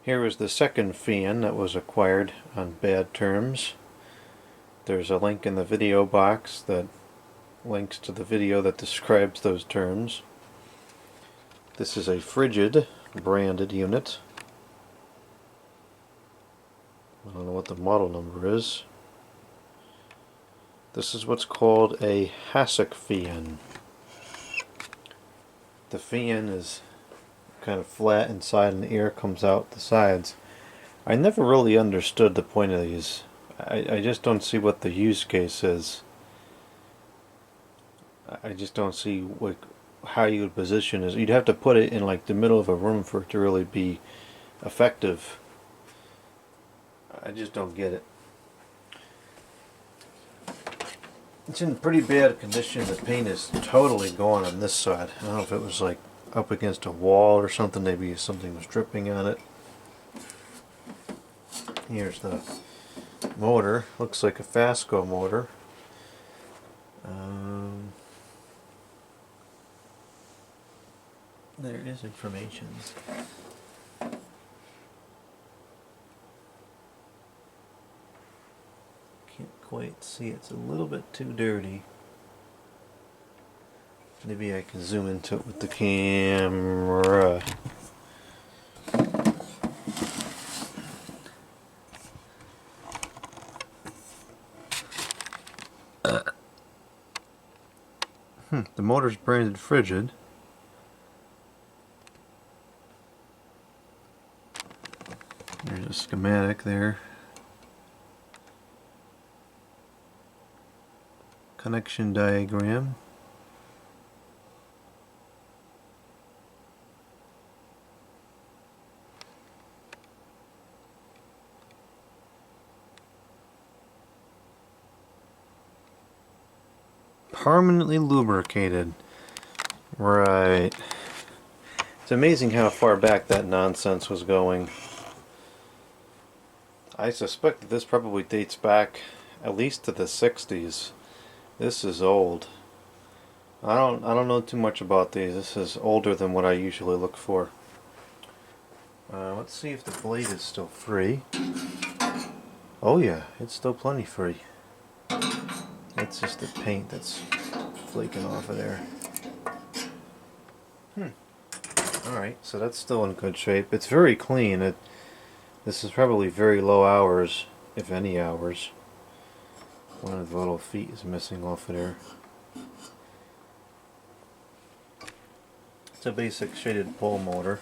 Here is the second fan that was acquired on bad terms. There's a link in the video box that links to the video that describes those terms. This is a Frigid branded unit. I don't know what the model number is. This is what's called a Hassock fan. The fan is kind of flat inside and the air comes out the sides. I never really understood the point of these. I just don't see what the use case is. I just don't see like how you would position it. You'd have to put it in like the middle of a room for it to really be effective. I just don't get it. It's in pretty bad condition. The paint is totally gone on this side. I don't know if it was like up against a wall or something. Maybe something was dripping on it. Here's the motor. Looks like a Fasco motor. There is information. Can't quite see. It's a little bit too dirty. Maybe I can zoom into it with the camera. The motor's branded Frigid. There's a schematic there. Connection diagram. Permanently lubricated. Right. It's amazing how far back that nonsense was going. I suspect that this probably dates back at least to the 60s. This is old. I don't know too much about these. This is older than what I usually look for. Let's see if the blade is still free. Oh yeah, it's still plenty free. It's just the paint that's flaking off of there. Alright, so that's still in good shape. It's very clean. This is probably very low hours, if any hours. One of the little feet is missing off of there. It's a basic shaded pole motor.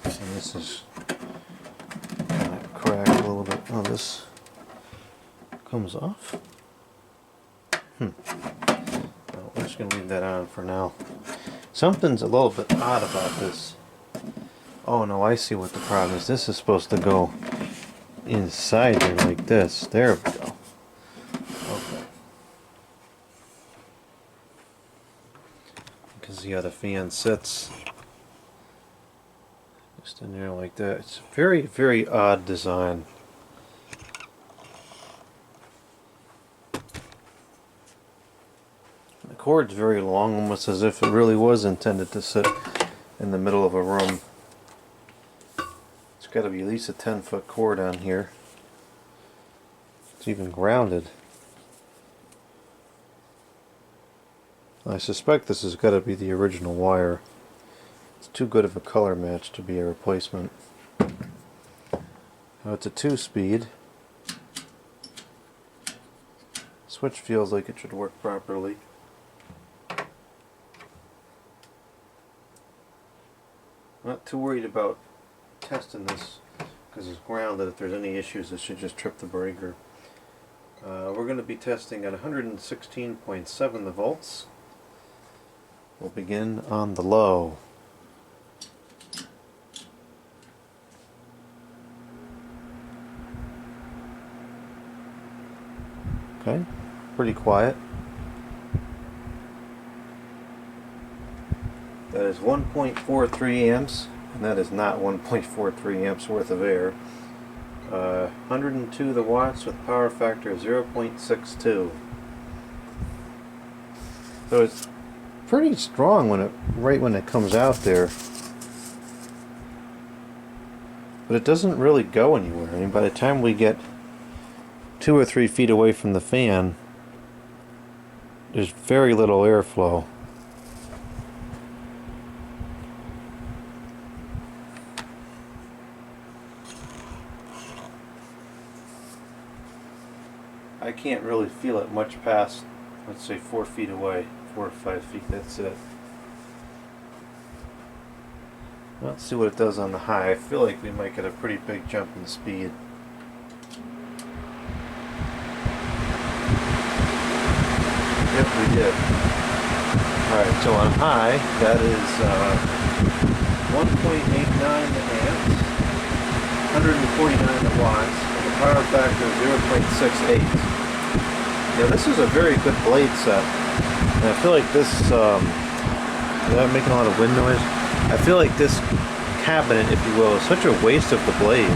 And this is kind of cracked a little bit. Oh, this comes off? Well, we're just going to leave that on for now. Something's a little bit odd about this. Oh no, I see what the problem is. This is supposed to go inside here like this. There we go. Okay. You can see how the fan sits. Just in there like that. It's a very, very odd design. The cord's very long, almost as if it really was intended to sit in the middle of a room. It's got to be at least a 10-foot cord on here. It's even grounded. I suspect this has got to be the original wire. It's too good of a color match to be a replacement. Now it's a 2-speed. Switch feels like it should work properly. Not too worried about testing this because it's grounded. If there's any issues, it should just trip the breaker. We're going to be testing at 116.7 volts. We'll begin on the low. Okay, pretty quiet. That is 1.43 amps, and that is not 1.43 amps worth of air. 102 the watts with power factor of 0.62. So it's pretty strong right when it comes out there. But it doesn't really go anywhere. I mean, by the time we get 2 or 3 feet away from the fan, there's very little airflow. I can't really feel it much past, let's say, 4 feet away, 4 or 5 feet, that's it. Let's see what it does on the high. I feel like we might get a pretty big jump in speed. Yep, we did. Alright, so on high, that is 1.89 amps, 149 watts, with a power factor of 0.68. Now this is a very good blade set. And I feel like this, without making a lot of wind noise, I feel like this cabinet, if you will, is such a waste of the blade.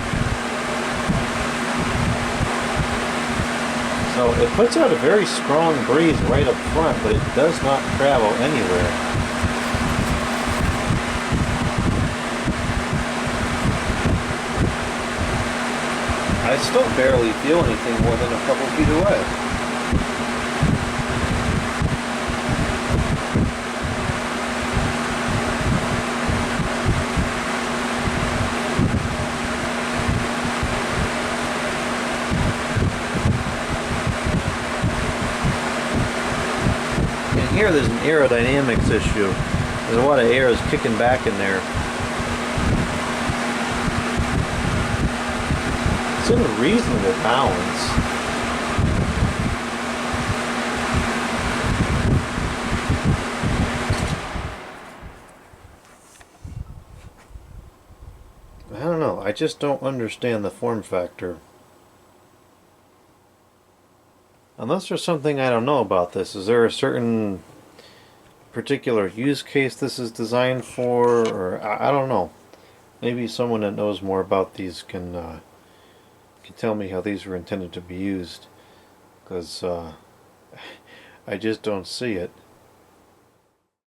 So it puts out a very strong breeze right up front, but it does not travel anywhere. I still barely feel anything more than a couple feet away. Here there's an aerodynamics issue. There's a lot of air is kicking back in there. It's in a reasonable balance. I don't know, I just don't understand the form factor. Unless there's something I don't know about this. Is there a certain particular use case this is designed for? Or I don't know. Maybe someone that knows more about these can tell me how these were intended to be used. Because I just don't see it.